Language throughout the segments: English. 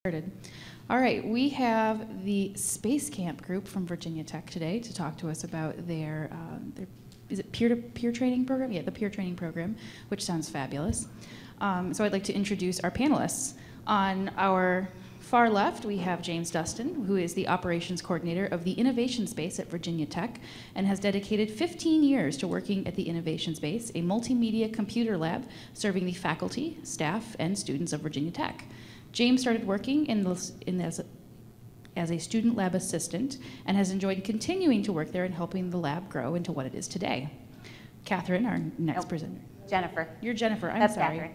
Started. All right, we have the SpaceCamp group from Virginia Tech today to talk to us about their is it peer-to-peer training program? Yeah, the peer training program, which sounds fabulous. So I'd like to introduce our panelists. On our far left, we have James Dustin, who is the operations coordinator of the Innovation Space at Virginia Tech and has dedicated 15 years to working at the Innovation Space, a multimedia computer lab serving the faculty, staff, and students of Virginia Tech. James started working as a student lab assistant and has enjoyed continuing to work there and helping the lab grow into what it is today. Katherine, our next presenter. Jennifer. You're Jennifer, I'm That's sorry. Katherine.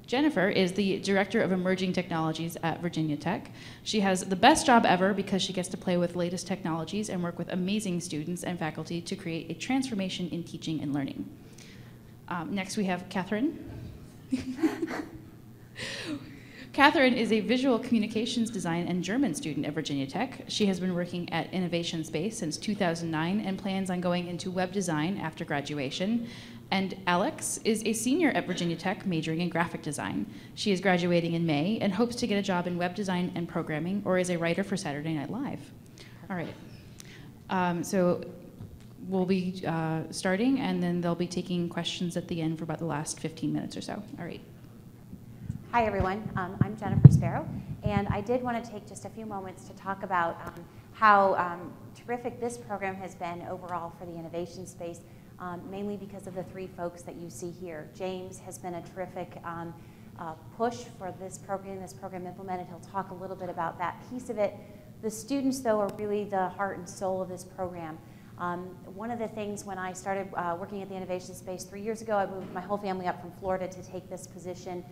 Jennifer is the Director of Emerging Technologies at Virginia Tech. She has the best job ever because she gets to play with latest technologies and work with amazing students and faculty to create a transformation in teaching and learning. Next we have Katherine. Katherine is a visual communications design and German student at Virginia Tech. She has been working at Innovation Space since 2009 and plans on going into web design after graduation. And Alex is a senior at Virginia Tech majoring in graphic design. She is graduating in May and hopes to get a job in web design and programming or as a writer for Saturday Night Live. All right. So we'll be starting and then they'll be taking questions at the end for about the last 15 minutes or so. All right. Hi, everyone. I'm Jennifer Sparrow, and I did want to take just a few moments to talk about how terrific this program has been overall for the innovation space, mainly because of the three folks that you see here. James has been a terrific push for this program implemented. He'll talk a little bit about that piece of it. The students, though, are really the heart and soul of this program. One of the things when I started working at the innovation space 3 years ago, I moved my whole family up from Florida to take this position.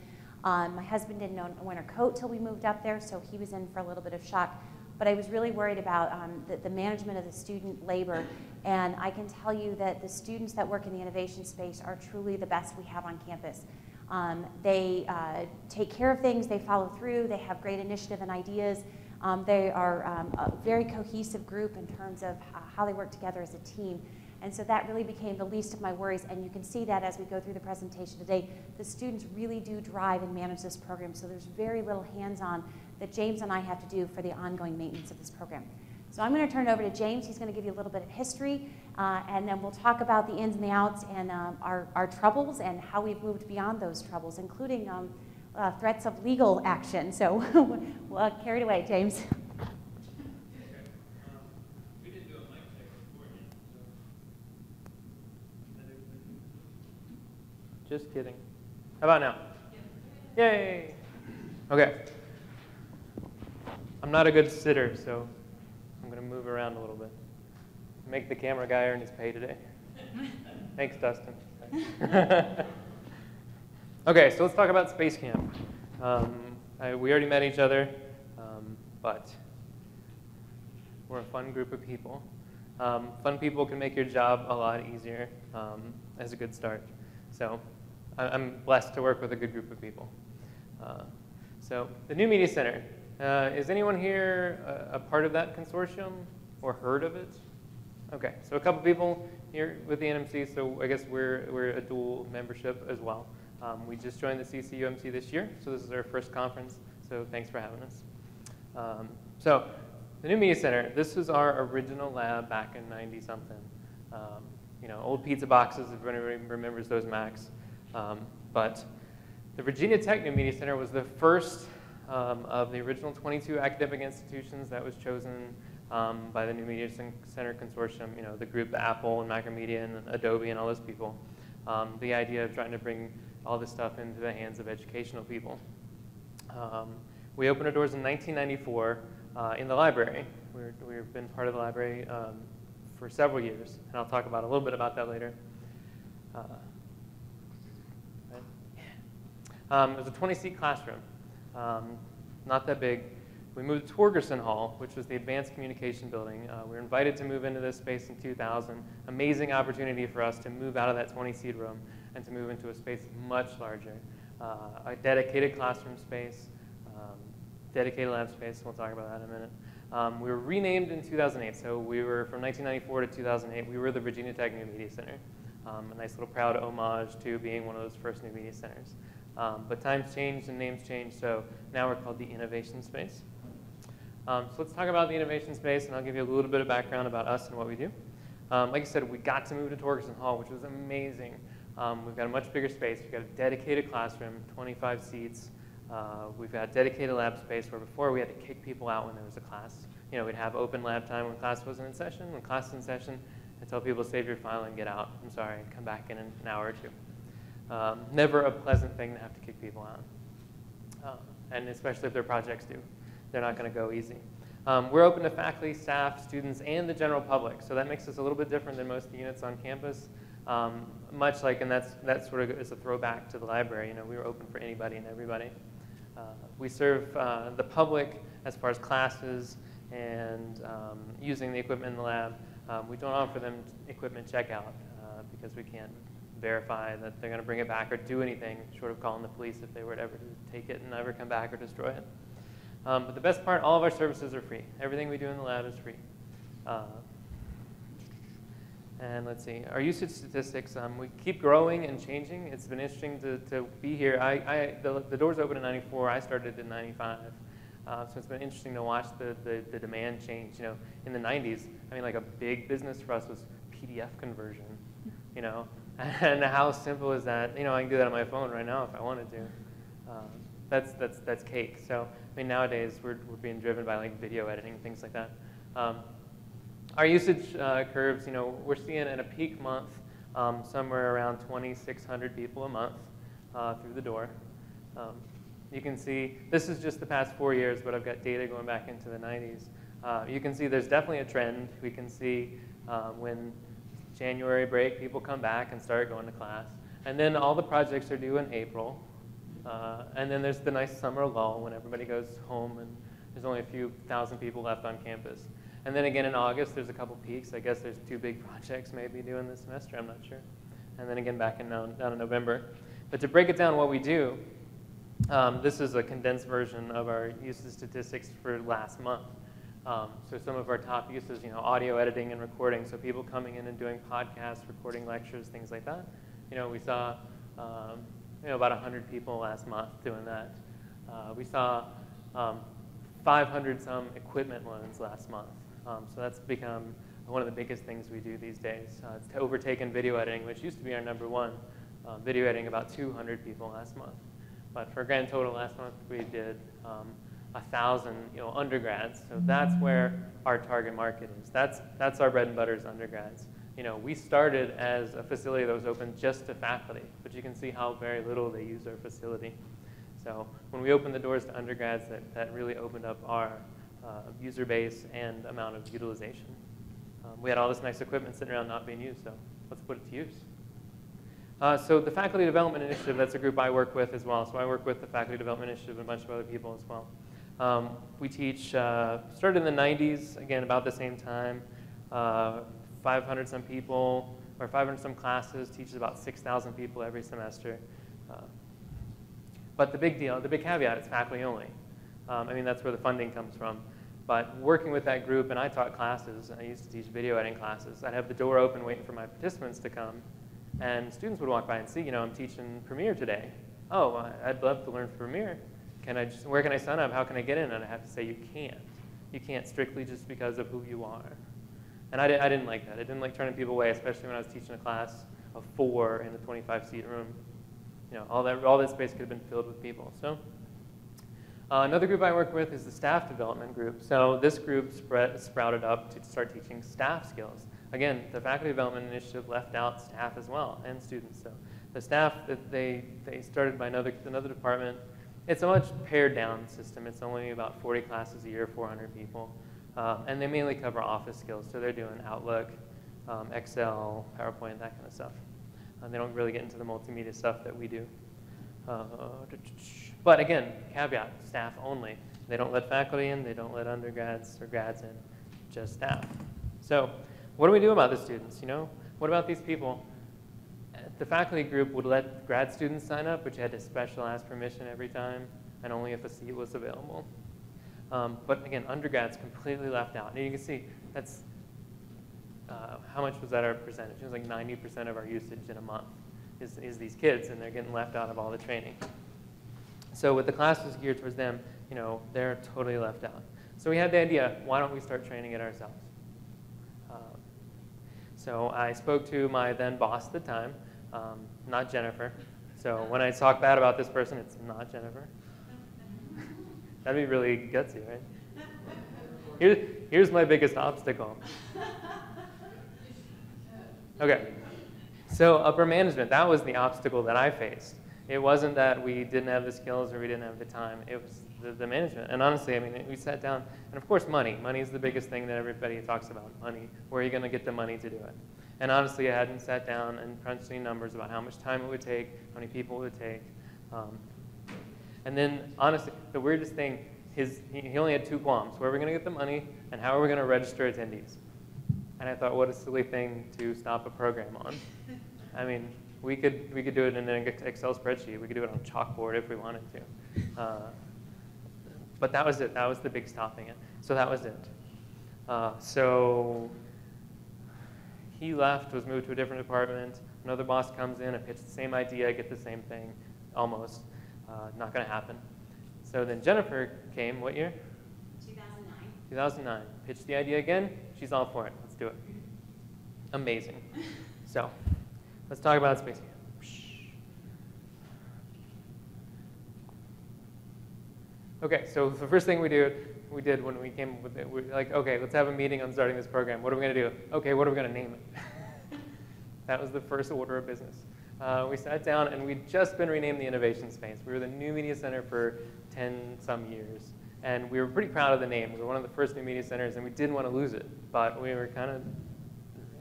My husband didn't own a winter coat till we moved up there, so he was in for a little bit of shock. But I was really worried about the management of the student labor. And I can tell you that the students that work in the innovation space are truly the best we have on campus. They take care of things, they follow through, they have great initiative and ideas. They are a very cohesive group in terms of how they work together as a team. And so that really became the least of my worries, and you can see that as we go through the presentation today. The students really do drive and manage this program, so there's very little hands-on that James and I have to do for the ongoing maintenance of this program. So I'm going to turn it over to James. He's going to give you a little bit of history, and then we'll talk about the ins and the outs and our troubles and how we've moved beyond those troubles, including threats of legal action. So we'll carry it away, James. Just kidding. How about now? Yay! Okay. I'm not a good sitter, so I'm going to move around a little bit. Make the camera guy earn his pay today. Thanks, Dustin. Okay, so let's talk about SpaceCamp. We already met each other, but we're a fun group of people. Fun people can make your job a lot easier as a good start. So I'm blessed to work with a good group of people. So the New Media Center, is anyone here a part of that consortium or heard of it? Okay, so a couple people here with the NMC, so I guess we're a dual membership as well. We just joined the CCUMC this year, so this is our first conference, so thanks for having us. So the New Media Center, this was our original lab back in 90-something. You know, old pizza boxes, if anyone remembers those Macs. But the Virginia Tech New Media Center was the first of the original 22 academic institutions that was chosen by the New Media Center Consortium, you know, the group Apple and Macromedia and Adobe and all those people. The idea of trying to bring all this stuff into the hands of educational people. We opened our doors in 1994 in the library. We've been part of the library for several years, and I'll talk about a little bit about that later. It was a 20-seat classroom, not that big. We moved to Torgerson Hall, which was the advanced communication building. We were invited to move into this space in 2000. Amazing opportunity for us to move out of that 20-seat room and to move into a space much larger. A dedicated classroom space, dedicated lab space. We'll talk about that in a minute. We were renamed in 2008, so we were from 1994 to 2008. We were the Virginia Tech New Media Center, a nice little proud homage to being one of those first new media centers. But times changed and names changed, so now we're called the Innovation Space. So let's talk about the Innovation Space, and I'll give you a little bit of background about us and what we do. Like I said, we got to move to Torgerson Hall, which was amazing. We've got a much bigger space. We've got a dedicated classroom, 25 seats. We've got dedicated lab space where before we had to kick people out when there was a class. You know, we'd have open lab time when class wasn't in session. When class is in session, I'd tell people save your file and get out. I'm sorry, and come back in an hour or two. Never a pleasant thing to have to kick people out, and especially if their projects due. They're not going to go easy. We're open to faculty, staff, students, and the general public. So that makes us a little bit different than most of the units on campus. Much like, and that sort of is a throwback to the library. You know, we were open for anybody and everybody. We serve the public as far as classes and using the equipment in the lab. We don't offer them equipment checkout because we can't verify that they're going to bring it back or do anything short of calling the police if they were to ever take it and never come back or destroy it. But the best part, all of our services are free. Everything we do in the lab is free. And let's see, our usage statistics, we keep growing and changing. It's been interesting to be here. The doors opened in '94. I started in '95. So it's been interesting to watch the demand change. You know, in the '90s, I mean, like a big business for us was PDF conversion. You know, and how simple is that? You know, I can do that on my phone right now if I wanted to. That's cake. So I mean, nowadays we're being driven by like video editing, things like that. Our usage curves, you know, we're seeing at a peak month somewhere around 2,600 people a month through the door. You can see, this is just the past 4 years, but I've got data going back into the 90s. You can see there's definitely a trend. We can see when January break, people come back and start going to class. And then all the projects are due in April. And then there's the nice summer lull when everybody goes home and there's only a few thousand people left on campus. And then again in August, there's a couple peaks. I guess there's 2 big projects maybe due in this semester, I'm not sure. And then again back in down in November. But to break it down what we do, this is a condensed version of our usage statistics for last month. So some of our top uses, you know, audio editing and recording. So people coming in and doing podcasts, recording lectures, things like that. You know, we saw you know, about 100 people last month doing that. We saw 500 some equipment loans last month. So that's become one of the biggest things we do these days. It's overtaken video editing, which used to be our #1. Video editing about 200 people last month. But for a grand total last month, we did 1,000, you know, undergrads. So that's where our target market is. That's our bread and butter is undergrads. You know, we started as a facility that was open just to faculty, but you can see how very little they use our facility. So when we opened the doors to undergrads, that really opened up our user base and amount of utilization. We had all this nice equipment sitting around not being used, so let's put it to use. So the Faculty Development Initiative, that's a group I work with as well. So I work with the Faculty Development Initiative and a bunch of other people as well. We teach, started in the 90s, again, about the same time. 500 some people, or 500 some classes, teaches about 6,000 people every semester. But the big deal, the big caveat, it's faculty only. I mean, that's where the funding comes from. But working with that group, and I taught classes, and I used to teach video editing classes. I'd have the door open waiting for my participants to come, and students would walk by and see, you know, I'm teaching Premiere today. Oh, I'd love to learn Premiere. Where can I sign up? How can I get in? And I have to say, you can't. You can't strictly just because of who you are. And I didn't like that. I didn't like turning people away, especially when I was teaching a class of 4 in a 25-seat room. You know, all that space could have been filled with people. So another group I work with is the staff development group. So this group sprouted up to start teaching staff skills. Again, the Faculty Development Initiative left out staff as well and students. So the staff, they started by another department. It's a much pared down system. It's only about 40 classes a year, 400 people. And they mainly cover office skills. So they're doing Outlook, Excel, PowerPoint, that kind of stuff. They don't really get into the multimedia stuff that we do. But again, caveat, staff only. They don't let faculty in. They don't let undergrads or grads in, just staff. So what do we do about the students? You know, what about these people? The faculty group would let grad students sign up, but you had to special ask permission every time, and only if a seat was available. But again, undergrads completely left out. And you can see that's how much was that our percentage? It was like 90% of our usage in a month is these kids, and they're getting left out of all the training. So with the classes geared towards them, you know, they're totally left out. So we had the idea, why don't we start training it ourselves? So I spoke to my then boss at the time, not Jennifer. So when I talk bad about this person, it's not Jennifer. That'd be really gutsy, right? Here's my biggest obstacle. Okay, so upper management, that was the obstacle that I faced. It wasn't that we didn't have the skills or we didn't have the time. It was the management. And honestly, I mean, we sat down, and of course money. Money is the biggest thing that everybody talks about, money. Where are you going to get the money to do it? And honestly, I hadn't sat down and crunched any numbers about how much time it would take, how many people it would take. And then, honestly, the weirdest thing is he only had two qualms. Where are we going to get the money, and how are we going to register attendees? And I thought, what a silly thing to stop a program on. I mean, we could do it in an Excel spreadsheet. We could do it on chalkboard if we wanted to. But that was it. That was the big stopping it. So that was it. So he left, was moved to a different department. Another boss comes in, I pitch the same idea, get the same thing, almost. Not going to happen. So then Jennifer came, what year? 2009. 2009. Pitched the idea again. She's all for it. Let's do it. Amazing. So let's talk about SpaceCamp. Okay, so the first thing we did when we came with it, we were like, okay, let's have a meeting on starting this program. What are we going to do? Okay, what are we going to name it? That was the first order of business. We sat down, and we'd just been renamed the Innovation Space. We were the New Media Center for 10-some years, and we were pretty proud of the name. We were one of the first new media centers, and we didn't want to lose it, but we were kind of,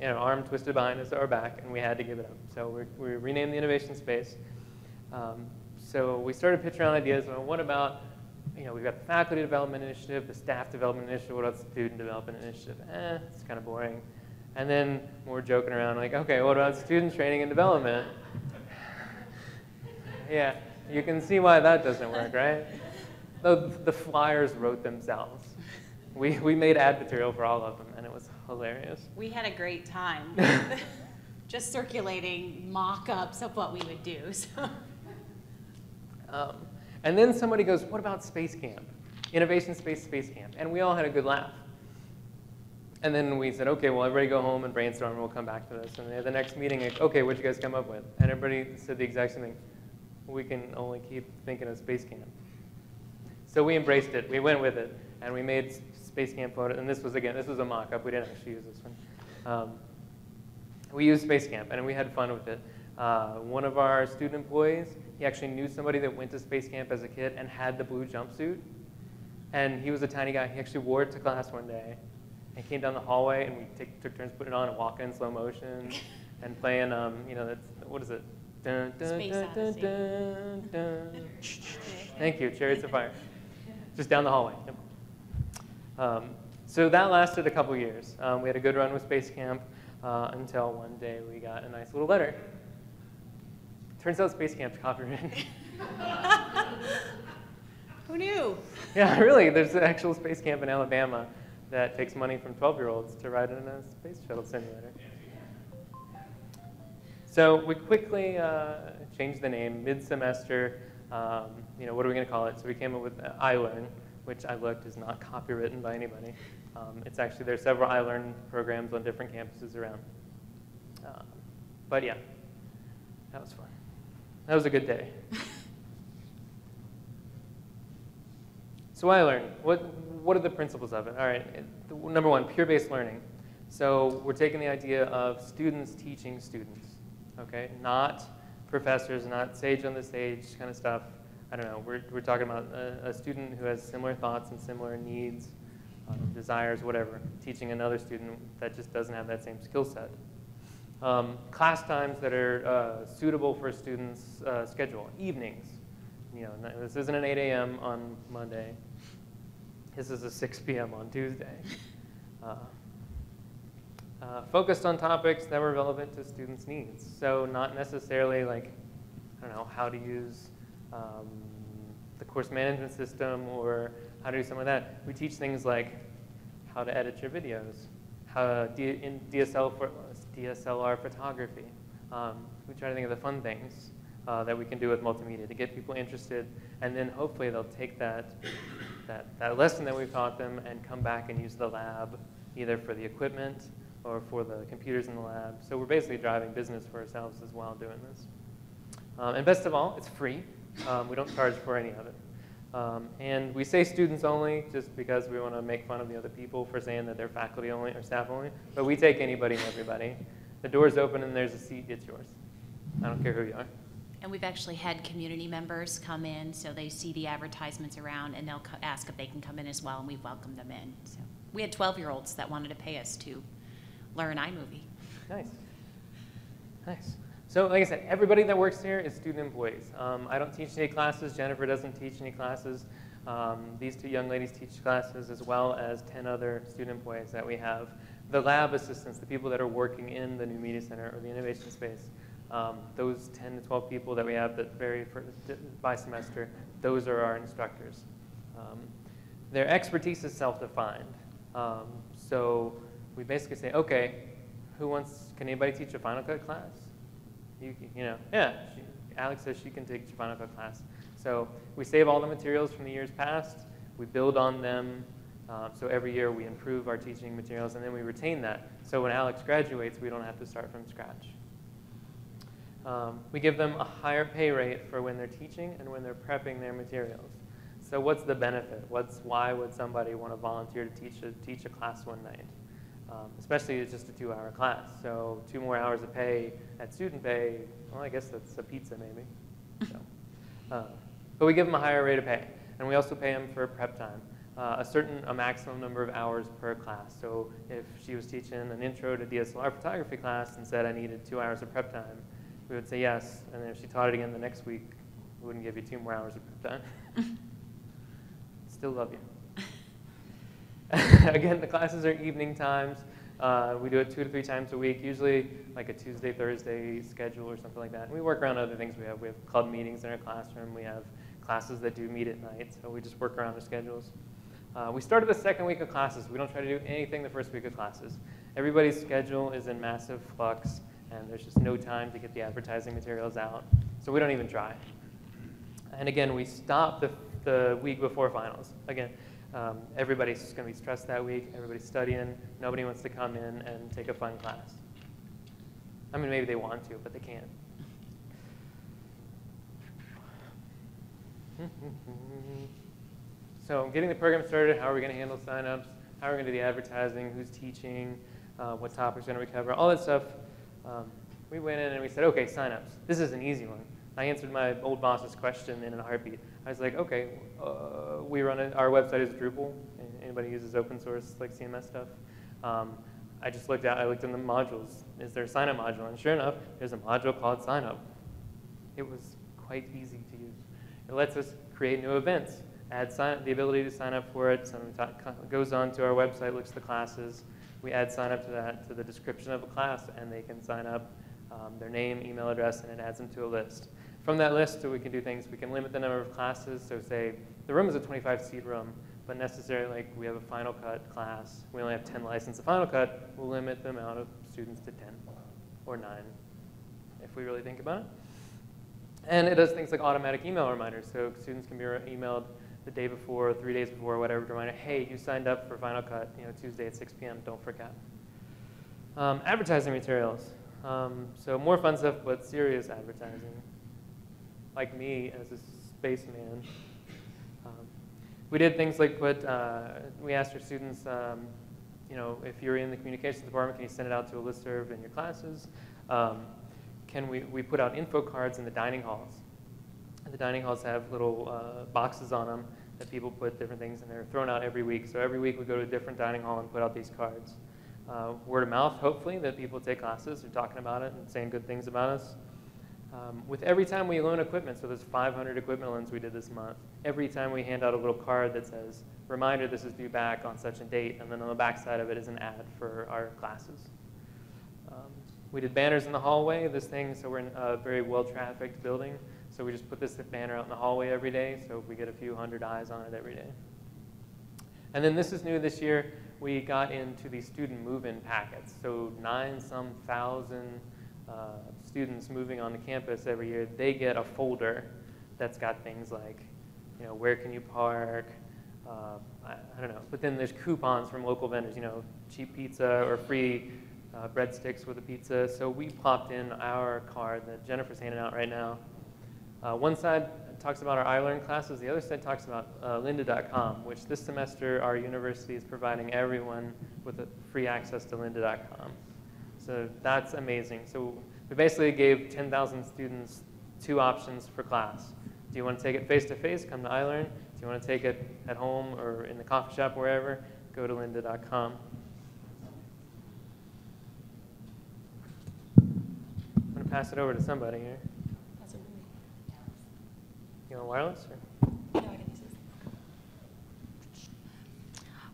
you know, arm twisted behind us, our back, and we had to give it up. So we renamed the Innovation Space. So we started pitching around ideas. Well, what about, you know, we've got the faculty development initiative, the staff development initiative. What about the student development initiative? It's kind of boring. And then we're joking around like, okay, what about student training and development? Yeah, you can see why that doesn't work, right? The flyers wrote themselves. We made ad material for all of them, and it was hilarious. We had a great time just circulating mock-ups of what we would do. So. And then somebody goes, what about SpaceCamp? Innovation Space SpaceCamp. And we all had a good laugh. And then we said, okay, well, everybody go home and brainstorm, and we'll come back to this. And at the next meeting, like, okay, what'd you guys come up with? And everybody said the exact same thing. We can only keep thinking of SpaceCamp. So we embraced it. We went with it. And we made SpaceCamp photos. And this was a mock-up. We didn't actually use this one. We used SpaceCamp, and we had fun with it. One of our student employees, he actually knew somebody that went to SpaceCamp as a kid and had the blue jumpsuit. And he was a tiny guy. He actually wore it to class one day and came down the hallway, and we took turns putting it on and walking in slow motion and playing, you know, what is it? Dun, dun, Space dun, dun, Odyssey. dun, dun. Thank you, Chariots of Fire. Just down the hallway. Yep. So that lasted a couple years. We had a good run with SpaceCamp until one day we got a nice little letter. Turns out SpaceCamp's copywritten. Who knew? Yeah, really. There's an actual space camp in Alabama that takes money from 12-year-olds to ride in a space shuttle simulator. So we quickly changed the name mid-semester. You know, what are we going to call it? So we came up with iLearn, which I looked is not copywritten by anybody. It's actually, there are several iLearn programs on different campuses around. But yeah, that was fun. That was a good day. So iLearn, what are the principles of it? All right, number one, peer-based learning. So we're taking the idea of students teaching students, okay? Not professors, not sage on the stage kind of stuff. I don't know, we're talking about a student who has similar thoughts and similar needs, desires, whatever, teaching another student that just doesn't have that same skill set. Class times that are suitable for students' schedule, evenings. You know, this isn't an 8 a.m. on Monday. This is a 6 p.m. on Tuesday. Focused on topics that were relevant to students' needs. So not necessarily like, I don't know, how to use the course management system or how to do some of that. We teach things like how to edit your videos, how in DSLR photography. We try to think of the fun things. that we can do with multimedia to get people interested, and then hopefully they'll take that lesson that we've taught them and come back and use the lab either for the equipment or for the computers in the lab. So we're basically driving business for ourselves as well doing this. And best of all, it's free. We don't charge for any of it. And we say students only just because we want to make fun of the other people for saying that they're faculty only or staff only. But we take anybody and everybody. The door's open and there's a seat, it's yours. I don't care who you are. And we've actually had community members come in, so they see the advertisements around, and they'll ask if they can come in as well, and we welcome them in. So we had 12-year-olds that wanted to pay us to learn iMovie. Nice. Nice. So like I said, everybody that works here is student employees. I don't teach any classes. Jennifer doesn't teach any classes. These two young ladies teach classes, as well as 10 other student employees that we have. The lab assistants, the people that are working in the new media center or the innovation space, those 10 to 12 people that we have that vary by semester, those are our instructors. Their expertise is self-defined. So we basically say, okay, can anybody teach a Final Cut class? Alex says she can teach a Final Cut class. So we save all the materials from the years past, we build on them, so every year we improve our teaching materials, and then we retain that. So when Alex graduates, we don't have to start from scratch. We give them a higher pay rate for when they're teaching and when they're prepping their materials. So what's the benefit? Why would somebody want to volunteer to teach a class one night? Especially it's just a 2-hour class. So 2 more hours of pay at student pay, well, I guess that's a pizza maybe. So, but we give them a higher rate of pay. And we also pay them for prep time. A maximum number of hours per class. So if she was teaching an intro to DSLR photography class and said I needed 2 hours of prep time, we would say yes. And then if she taught it again the next week, we wouldn't give you 2 more hours of prep time. Still love you. Again, the classes are evening times. We do it 2 to 3 times a week, usually like a Tuesday, Thursday schedule or something like that. And we work around other things we have. We have club meetings in our classroom. We have classes that do meet at night, so we just work around our schedules. We started the second week of classes. We don't try to do anything the first week of classes. Everybody's schedule is in massive flux, and there's just no time to get the advertising materials out. So we don't even try. And again, we stop the week before finals. Again, everybody's just going to be stressed that week. Everybody's studying. Nobody wants to come in and take a fun class. I mean, maybe they want to, but they can't. So getting the program started, how are we going to handle signups? How are we going to do the advertising? Who's teaching? What topics are going to cover? All that stuff. We went in and we said, okay, signups. This is an easy one. I answered my old boss's question in a heartbeat. I was like, okay, we run it. Our website is Drupal. Anybody uses open source like CMS stuff? I just looked in the modules. Is there a sign up module? And sure enough, there's a module called sign up. It was quite easy to use. It lets us create new events, add the ability to sign up for it. Someone goes on to our website, looks at the classes. We add sign up to that, to the description of a class, and they can sign up their name, email address, and it adds them to a list. From that list, we can do things. We can limit the number of classes. So say the room is a 25-seat room, but necessarily like we have a Final Cut class. We only have 10 licensed to Final Cut. We'll limit the amount of students to 10 or 9 if we really think about it. And it does things like automatic email reminders. So students can be emailed the day before, 3 days before, whatever, to remind, hey, you signed up for Final Cut, Tuesday at 6 p.m., don't forget. Advertising materials. So more fun stuff, but serious advertising. Like me as a spaceman. We did things like we asked our students, if you're in the communications department, can you send it out to a listserv in your classes? We put out info cards in the dining halls. And the dining halls have little boxes on them that people put different things in. They're thrown out every week. So every week we go to a different dining hall and put out these cards. Word of mouth, hopefully, that people take classes, are talking about it and saying good things about us. With every time we loan equipment, so there's 500 equipment loans we did this month, every time we hand out a little card that says, reminder, this is due back on such a date, and then on the back side of it is an ad for our classes. We did banners in the hallway, so we're in a very well-trafficked building, so we just put this banner out in the hallway every day, so we get a few hundred eyes on it every day. And then this is new this year, we got into the student move-in packets, so 9-some thousand students moving onto campus every year, they get a folder that's got things like, you know, where can you park, I don't know, but then there's coupons from local vendors, you know, cheap pizza or free breadsticks with a pizza. So we plopped in our card that Jennifer's handing out right now. One side talks about our iLearn classes. The other side talks about lynda.com, which this semester our university is providing everyone with a free access to lynda.com. So that's amazing. So we basically gave 10,000 students 2 options for class. Do you want to take it face-to-face? Come to iLearn. Do you want to take it at home or in the coffee shop, wherever? Go to lynda.com. I'm going to pass it over to somebody here. You want wireless? Or?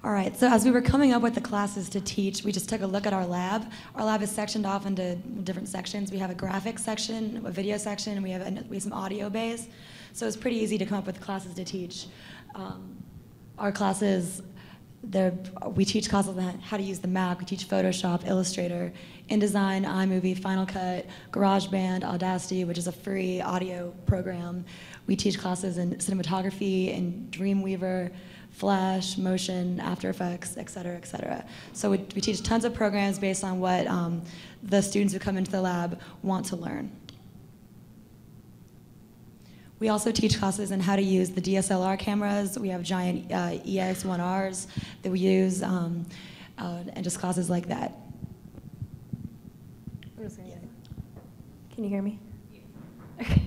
All right, so as we were coming up with the classes to teach, we just took a look at our lab. Our lab is sectioned off into different sections. We have a graphics section, a video section, and we have some audio bays. So it's pretty easy to come up with classes to teach. Our classes, we teach classes on how to use the Mac. We teach Photoshop, Illustrator, InDesign, iMovie, Final Cut, GarageBand, Audacity, which is a free audio program. We teach classes in cinematography, in Dreamweaver, Flash, Motion, After Effects, et cetera, et cetera. So we teach tons of programs based on what the students who come into the lab want to learn. We also teach classes on how to use the DSLR cameras. We have giant EX1Rs that we use, and just classes like that. I'm just gonna Can you hear me? Okay.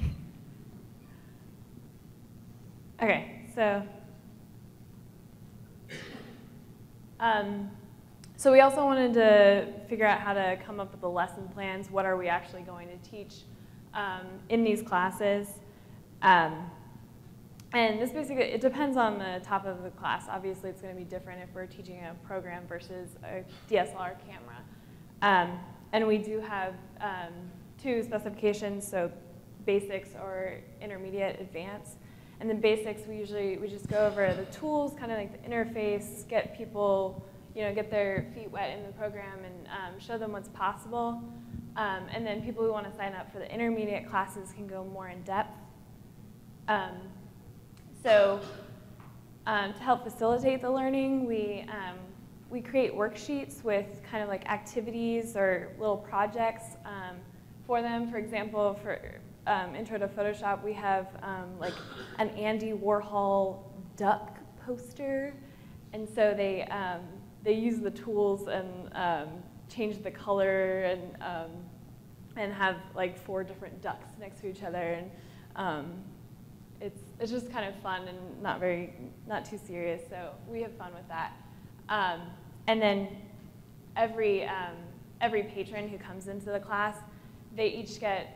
Okay, so we also wanted to figure out how to come up with the lesson plans. What are we actually going to teach in these classes? And this basically, it depends on the top of the class. Obviously, it's going to be different if we're teaching a program versus a DSLR camera. And we do have 2 specifications, so basics or intermediate, advanced. And then basics, we just go over the tools, kind of like the interface, get people, get their feet wet in the program and show them what's possible. And then people who want to sign up for the intermediate classes can go more in depth. To help facilitate the learning, we create worksheets with kind of like activities or little projects for them. For example, for Intro to Photoshop, we have like an Andy Warhol duck poster, and so they use the tools and change the color and have like 4 different ducks next to each other, and it's just kind of fun and not too serious. So we have fun with that, and then every patron who comes into the class, they each get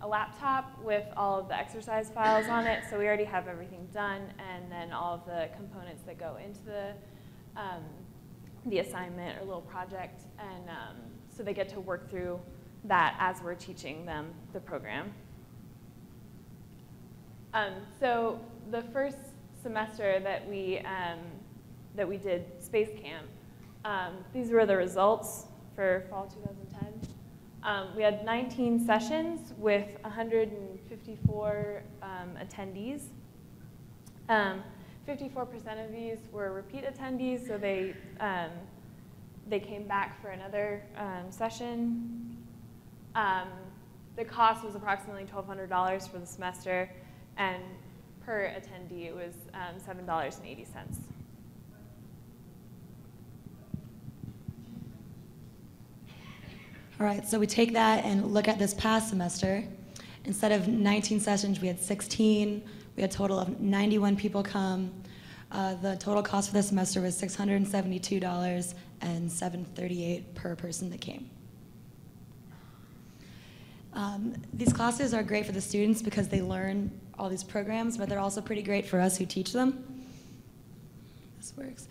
a laptop with all of the exercise files on it, so we already have everything done, and then all of the components that go into the assignment or little project, and so they get to work through that as we're teaching them the program. So the first semester that we did SpaceCamp, these were the results for fall 2010. We had 19 sessions with 154 attendees. 54% of these were repeat attendees, so they came back for another session. The cost was approximately $1,200 for the semester, and per attendee it was $7.80. All right, so we take that and look at this past semester. Instead of 19 sessions, we had 16. We had a total of 91 people come. The total cost for this semester was $672 and $738 per person that came. These classes are great for the students because they learn all these programs, but they're also pretty great for us who teach them. This works.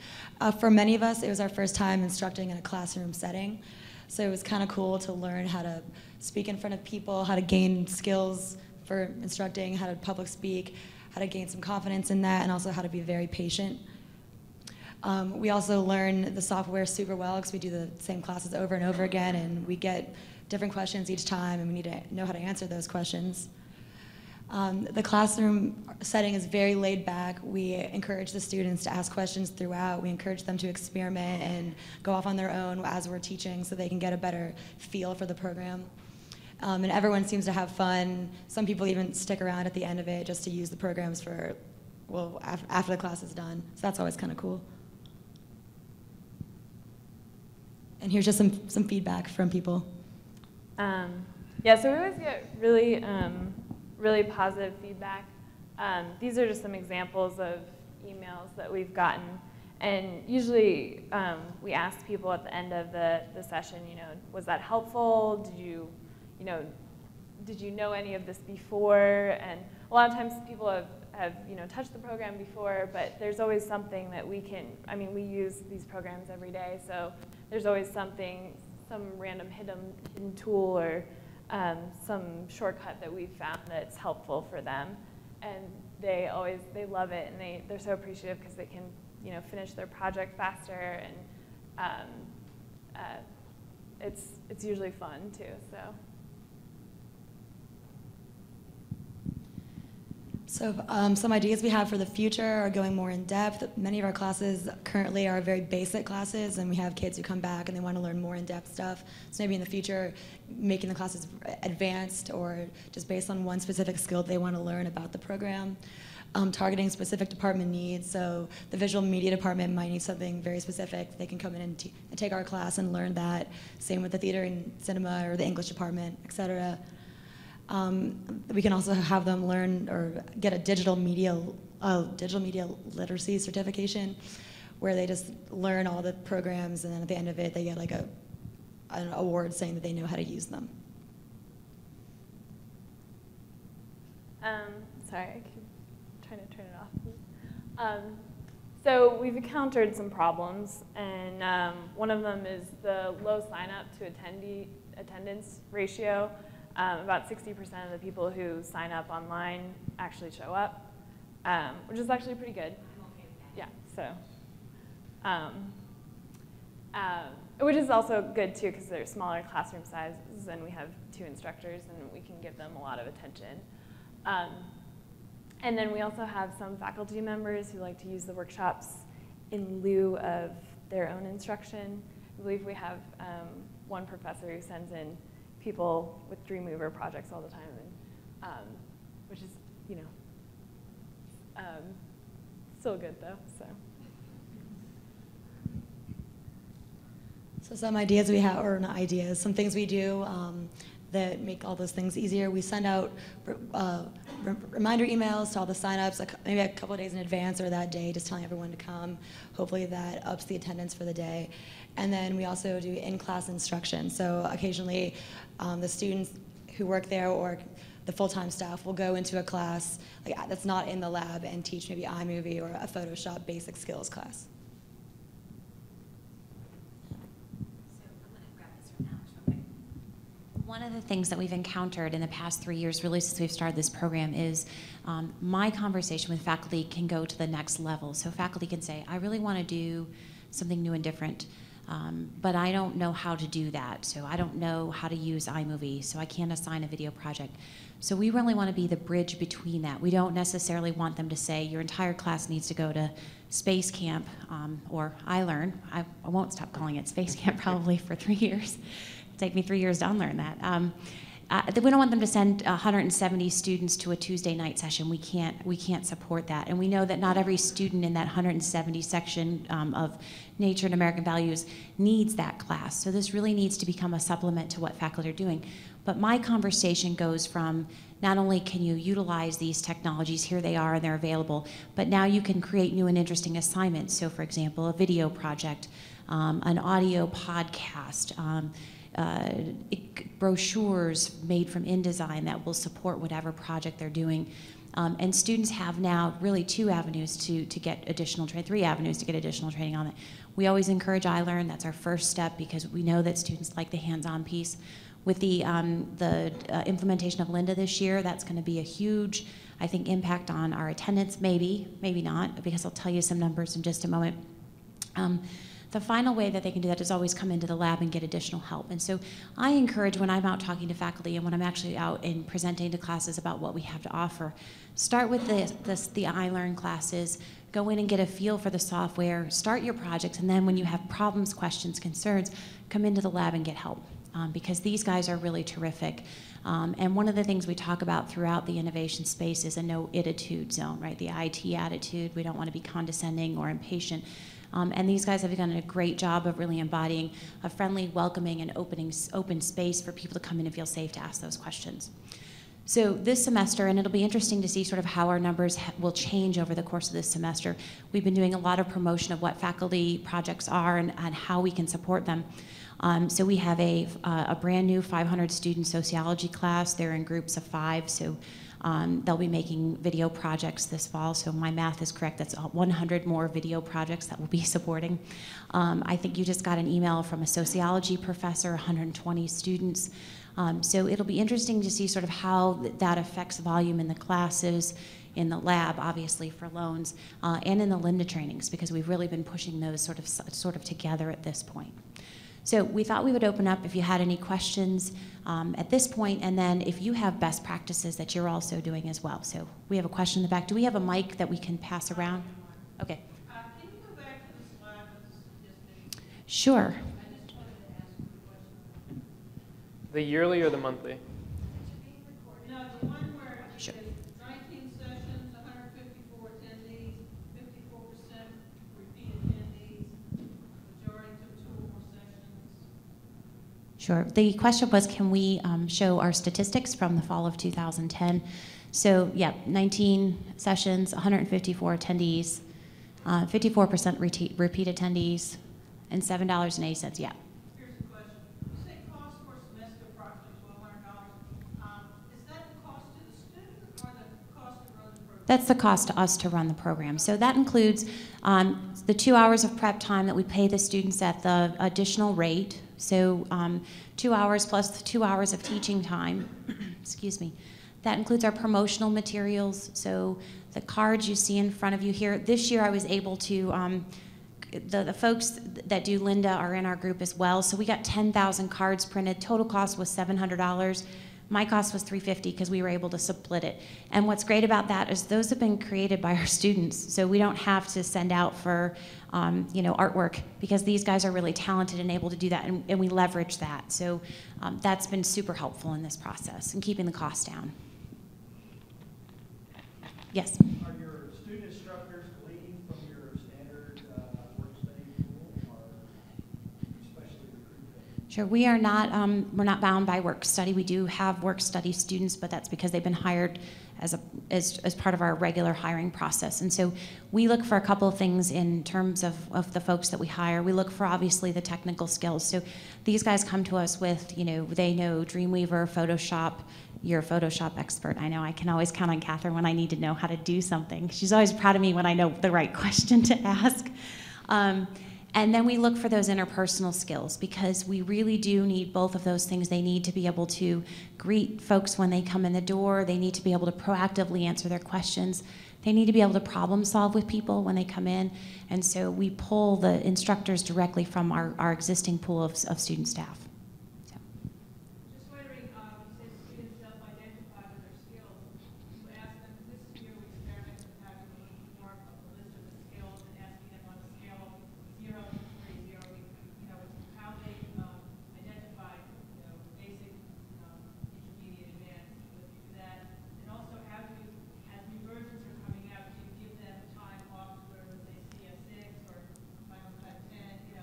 For many of us, it was our first time instructing in a classroom setting. So it was kind of cool to learn how to speak in front of people, how to gain skills for instructing, how to public speak, how to gain some confidence in that, and also how to be very patient. We also learn the software super well because we do the same classes over and over again, and we get different questions each time, and we need to know how to answer those questions. The classroom setting is very laid back. We encourage the students to ask questions throughout. We encourage them to experiment and go off on their own as we're teaching so they can get a better feel for the program. And everyone seems to have fun. Some people even stick around at the end of it just to use the programs for, well, after the class is done. So that's always kind of cool. And here's just some feedback from people. Yeah, so we always get really, really positive feedback. These are just some examples of emails that we've gotten. And usually we ask people at the end of the session, was that helpful? Did you know any of this before? And a lot of times people have touched the program before, but there's always something that we use these programs every day, so there's always something, some random hidden tool or some shortcut that we've found that's helpful for them. And they love it, and they're so appreciative because they can finish their project faster, and it's usually fun too. So some ideas we have for the future are going more in depth. Many of our classes currently are very basic classes, and we have kids who come back and they want to learn more in-depth stuff. So maybe in the future, making the classes advanced or just based on one specific skill they want to learn about the program. Targeting specific department needs. So the visual media department might need something very specific. They can come in and take our class and learn that. Same with the theater and cinema or the English department, et cetera. We can also have them learn or get a digital media literacy certification, where they just learn all the programs, and then at the end of it, they get like an award saying that they know how to use them. Sorry, I keep trying to turn it off. So we've encountered some problems, and one of them is the low sign-up to attendance ratio. About 60% of the people who sign up online actually show up, which is actually pretty good. I'm okay with that. Yeah, so, which is also good too, because they're smaller classroom sizes, and we have 2 instructors, and we can give them a lot of attention. And then we also have some faculty members who like to use the workshops in lieu of their own instruction. I believe we have one professor who sends in people with Dreamweaver projects all the time, and which is, still good though. So some ideas we have, or not ideas, some things we do that make all those things easier. We send out reminder emails to all the signups, maybe a couple of days in advance or that day, just telling everyone to come. Hopefully that ups the attendance for the day. And then we also do in-class instruction. So occasionally the students who work there or the full-time staff will go into a class that's not in the lab and teach maybe iMovie or a Photoshop basic skills class. One of the things that we've encountered in the past 3 years, really since we've started this program, is my conversation with faculty can go to the next level. So faculty can say, I really want to do something new and different, but I don't know how to do that. So I don't know how to use iMovie, so I can't assign a video project. So we really want to be the bridge between that. We don't necessarily want them to say, your entire class needs to go to SpaceCamp or iLearn. I won't stop calling it SpaceCamp probably for 3 years. Take me 3 years to unlearn that. We don't want them to send 170 students to a Tuesday night session. We can't support that. And we know that not every student in that 170 section of Nature and American Values needs that class. So this really needs to become a supplement to what faculty are doing. But my conversation goes from not only can you utilize these technologies, here they are and they're available, but now you can create new and interesting assignments. So for example, a video project, an audio podcast, brochures made from InDesign that will support whatever project they're doing. And students have now really 2 avenues to get additional training, 3 avenues to get additional training on it. We always encourage iLearn. That's our first step because we know that students like the hands-on piece. With the implementation of Lynda this year, that's going to be a huge, I think, impact on our attendance, maybe not, because I'll tell you some numbers in just a moment. The final way that they can do that is always come into the lab and get additional help. And so I encourage, when I'm out talking to faculty and when I'm actually out and presenting to classes about what we have to offer, start with the iLearn classes, go in and get a feel for the software, start your projects, and then when you have problems, questions, concerns, come into the lab and get help. Because these guys are really terrific. And one of the things we talk about throughout the innovation space is a no-attitude zone, right? The IT attitude. We don't want to be condescending or impatient. And these guys have done a great job of really embodying a friendly, welcoming, and open space for people to come in and feel safe to ask those questions. So this semester, and it'll be interesting to see sort of how our numbers will change over the course of this semester, we've been doing a lot of promotion of what faculty projects are and how we can support them. So we have a brand new 500 student sociology class. They're in groups of 5, so they'll be making video projects this fall. So my math is correct. That's 100 more video projects that we'll be supporting. I think you just got an email from a sociology professor, 120 students. So it'll be interesting to see sort of how that affects volume in the classes, in the lab, obviously for loans, and in the Linda trainings, because we've really been pushing those sort of together at this point. So we thought we would open up if you had any questions at this point, and then if you have best practices that you're also doing as well. So we have a question in the back. Do we have a mic that we can pass around? Okay. Can you go back to the slide with the statistics? Sure. I just wanted to ask you a question. The yearly or the monthly? No, the one where it Sure. says 19 sessions, 154 attendees, 54% repeat attendees, majority took 2 or more sessions. Sure. The question was, can we show our statistics from the fall of 2010? So, yeah, 19 sessions, 154 attendees, 54% repeat attendees, and $7.80, yeah. Here's the question. You say cost for a semester approximately $1,200. Is that the cost to the student or the cost to run the program? That's the cost to us to run the program. So that includes the 2 hours of prep time that we pay the students at the additional rate. So 2 hours plus 2 hours of teaching time. Excuse me. That includes our promotional materials. So the cards you see in front of you here. This year I was able to, the folks that do Linda are in our group as well. So we got 10,000 cards printed. Total cost was $700. My cost was $350 because we were able to split it. And what's great about that is those have been created by our students, so we don't have to send out for artwork, because these guys are really talented and able to do that, and we leverage that. So that's been super helpful in this process and keeping the cost down. Yes? Are your student instructors gleaning from your standard work study tool, or especially recruit them? Sure, we are not, we're not bound by work study. We do have work study students, but that's because they've been hired as part of our regular hiring process. And so we look for a couple of things in terms of the folks that we hire. We look for, obviously, the technical skills. So these guys come to us with, they know Dreamweaver, Photoshop. You're a Photoshop expert. I know I can always count on Katherine when I need to know how to do something. She's always proud of me when I know the right question to ask. And then we look for those interpersonal skills, because we really do need both of those things. They need to be able to greet folks when they come in the door. They need to be able to proactively answer their questions. They need to be able to problem solve with people when they come in. And so we pull the instructors directly from our existing pool of student staff. So. Just wondering, you said students self-identify with their skills. You ask them, this year we experimented with having a little more of a list of the skills and asking them on a scale of 0 to 3, 0, how they identify, basic, intermediate, advanced, if you do that. And also, how do you, as new versions are coming out, do you give them time off to learn, let's say, CS6 or Final Cut 10, do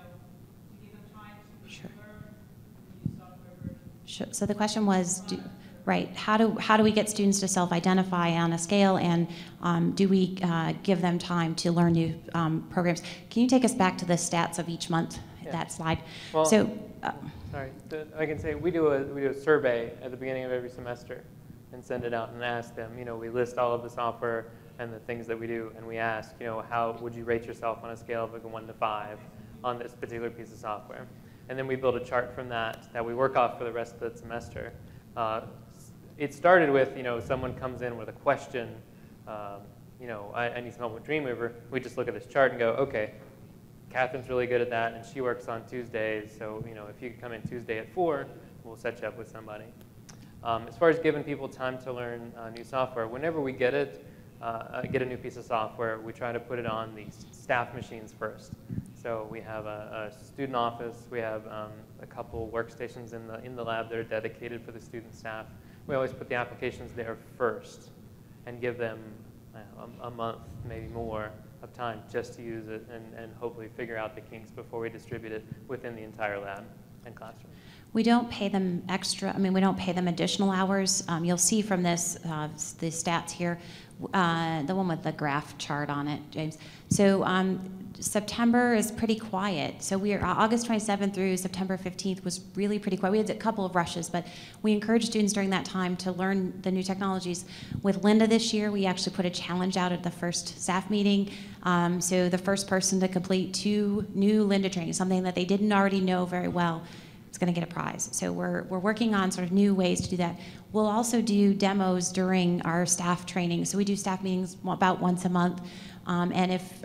you give them time to Sure. learn the new software version? Sure. So the question was, right, how do we get students to self-identify on a scale, and do we give them time to learn new programs? Can you take us back to the stats of each month, that slide? Well, So, sorry, I can say we do a survey at the beginning of every semester and send it out and ask them. We list all of the software and the things that we do, and we ask, how would you rate yourself on a scale of like a 1 to 5 on this particular piece of software? And then we build a chart from that we work off for the rest of the semester. It started with, someone comes in with a question, I need some help with Dreamweaver. We just look at this chart and go, okay, Katherine's really good at that, and she works on Tuesdays. So if you come in Tuesday at 4, we'll set you up with somebody. As far as giving people time to learn new software, whenever we get a new piece of software, we try to put it on the staff machines first. So we have a student office. We have a couple workstations in the lab that are dedicated for the student staff. We always put the applications there first and give them a month, maybe more, of time just to use it and hopefully figure out the kinks before we distribute it within the entire lab and classroom. We don't pay them we don't pay them additional hours. You'll see from this, the stats here, the one with the graph chart on it, James. So September is pretty quiet. So we are August 27th through September 15th was really pretty quiet. We had a couple of rushes, but we encouraged students during that time to learn the new technologies. With Linda this year, we actually put a challenge out at the first staff meeting. So the first person to complete 2 new Linda trainings, something that they didn't already know very well, is going to get a prize. So we're working on sort of new ways to do that. We'll also do demos during our staff training. So we do staff meetings about once a month. And if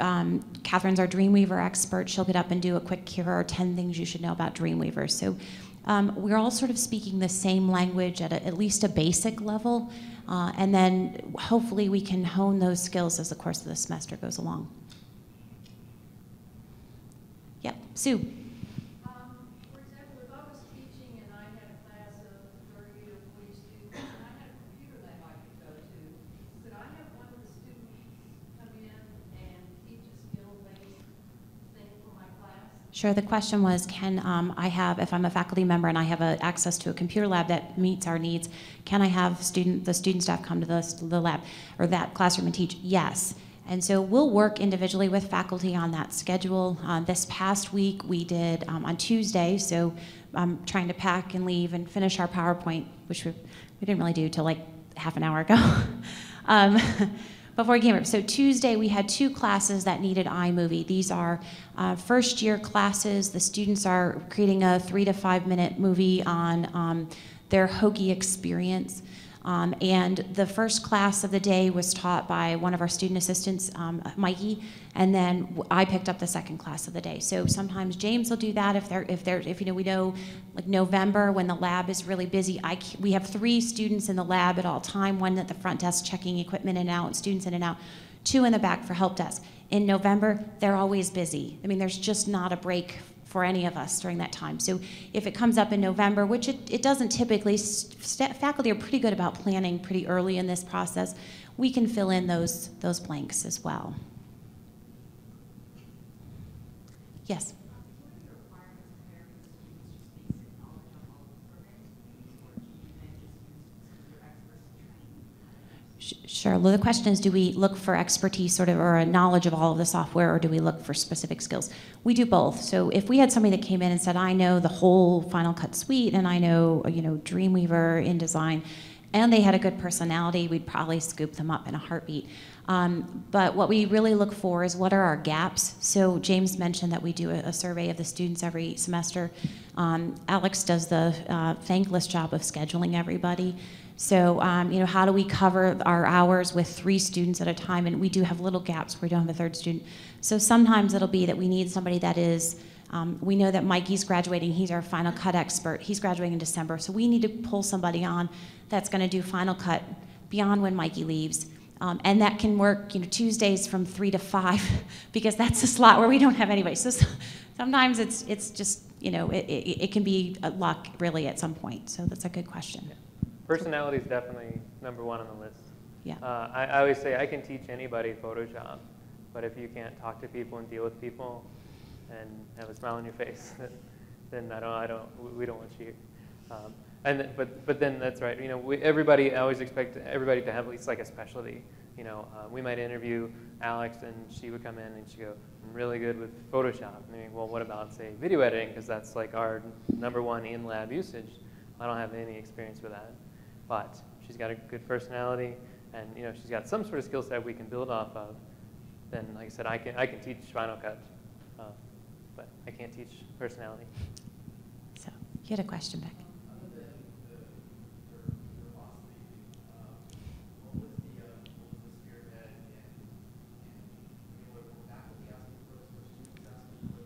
Katherine's our Dreamweaver expert, she'll get up and do a quick here are 10 things you should know about Dreamweaver. So we're all sort of speaking the same language at least a basic level. And then hopefully we can hone those skills as the course of the semester goes along. Yep, Sue. For example, if I was teaching and I had a class of 30 or 40 students and I had a computer lab I could go to, could I have one of the students come in and teach a skill-based thing for my class? Sure, the question was, can I have, if I'm a faculty member and I have access to a computer lab that meets our needs, can I have the student staff come to the lab or that classroom and teach? Yes. And so we'll work individually with faculty on that schedule. This past week we did on Tuesday, so I'm trying to pack and leave and finish our PowerPoint, which we didn't really do till like half an hour ago. Before we came up. So Tuesday we had 2 classes that needed iMovie. These are first year classes. The students are creating a 3 to 5 minute movie on their Hoagie experience. And the first class of the day was taught by one of our student assistants, Mikey, and then I picked up the second class of the day. So sometimes James will do that if we know like November when the lab is really busy. We have 3 students in the lab at all time, one at the front desk checking equipment in and out, students in and out, 2 in the back for help desk. In November, they're always busy. I mean, there's just not a break for any of us during that time. So if it comes up in November, which it doesn't typically, faculty are pretty good about planning pretty early in this process, we can fill in those blanks as well. Yes? Sure. Well, the question is, do we look for expertise sort of or a knowledge of all of the software, or do we look for specific skills? We do both. So if we had somebody that came in and said, I know the whole Final Cut suite and I know, Dreamweaver, InDesign, and they had a good personality, we'd probably scoop them up in a heartbeat. But what we really look for is what are our gaps. So James mentioned that we do a survey of the students every semester. Alex does the thankless job of scheduling everybody. So, how do we cover our hours with 3 students at a time? And we do have little gaps where we don't have a third student. So sometimes it'll be that we need somebody that is, we know that Mikey's graduating, he's our Final Cut expert, he's graduating in December. So we need to pull somebody on that's gonna do Final Cut beyond when Mikey leaves. And that can work, Tuesdays from 3 to 5, because that's a slot where we don't have anybody. So sometimes it's just, it can be a luck really at some point. So that's a good question. Yeah. Personality is definitely number 1 on the list. Yeah. I always say I can teach anybody Photoshop, but if you can't talk to people and deal with people and have a smile on your face, then we don't want you here. But then that's right. Everybody, I always expect everybody to have at least like a specialty. We might interview Alex and she would come in and she'd go, I'm really good with Photoshop. Well, what about say video editing? Because that's like our number 1 in-lab usage. I don't have any experience with that. But she's got a good personality, and she's got some sort of skill set we can build off of. Then, like I said, I can teach Final Cut, but I can't teach personality. So you had a question, Beck. Other than your philosophy, what was the spearhead and what were faculty asking for, what students asking for?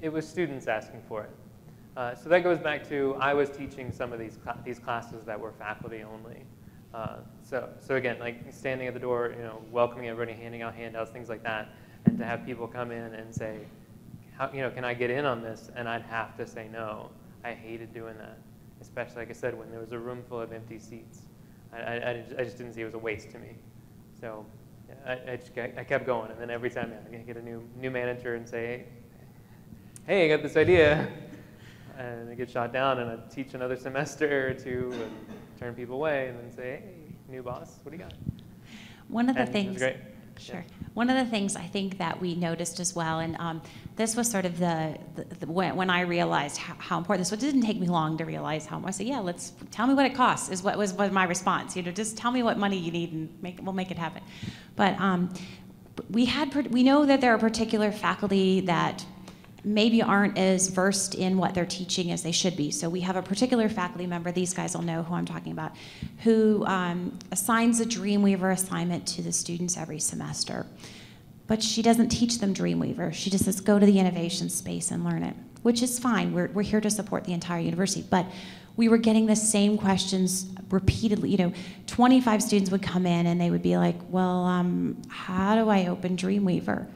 it was students asking for it. So that goes back to, I was teaching some of these classes that were faculty only. So again, like standing at the door, you know, welcoming everybody, handing out handouts, things like that, and to have people come in and say, you know, can I get in on this? And I'd have to say no. I hated doing that, especially, like I said, when there was a room full of empty seats. I just didn't see it was a waste to me. So yeah, I kept going, and then every time I get a new manager and say, hey, I got this idea, and I get shot down, and I teach another semester or two, and turn people away, and then say, hey, new boss, what do you got? One of the And things. it was great. Sure. Yeah. One of the things I think that we noticed as well, and this was sort of when I realized how important this was. It didn't take me long to realize how much. I said, yeah, tell me what it costs, is what was my response. You know, just tell me what money you need, and we'll make it happen. But we know that there are particular faculty that maybe aren't as versed in what they're teaching as they should be. So we have a particular faculty member, these guys will know who I'm talking about, who assigns a Dreamweaver assignment to the students every semester. But she doesn't teach them Dreamweaver. She just says, go to the innovation space and learn it, which is fine. We're here to support the entire university. But we were getting the same questions repeatedly. You know, 25 students would come in and they would be like, well, how do I open Dreamweaver?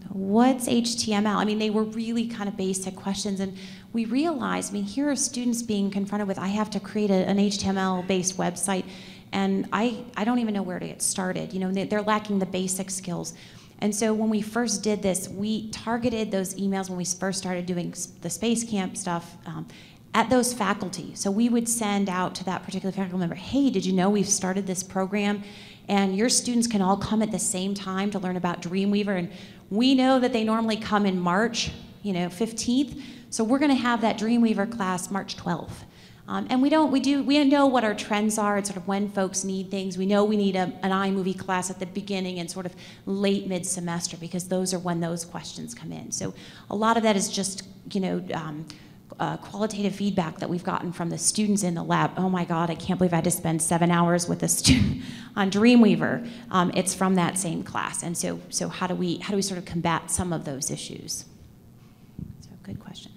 What's HTML? I mean, they were really kind of basic questions, and we realized, I mean, here are students being confronted with, I have to create an HTML-based website, and I don't even know where to get started. You know, they're lacking the basic skills. And so when we first did this, we targeted those emails when we first started doing the SpaceCamp stuff at those faculty. So we would send out to that particular faculty member, hey, did you know we've started this program? And your students can all come at the same time to learn about Dreamweaver. And we know that they normally come in March, you know, 15th. So we're going to have that Dreamweaver class March 12th. And we know what our trends are and sort of when folks need things. We know we need an iMovie class at the beginning and sort of late mid-semester, because those are when those questions come in. So a lot of that is just, you know, qualitative feedback that we've gotten from the students in the lab. Oh my God, I can't believe I had to spend 7 hours with a student on Dreamweaver. It's from that same class. And so how do we sort of combat some of those issues? So good question.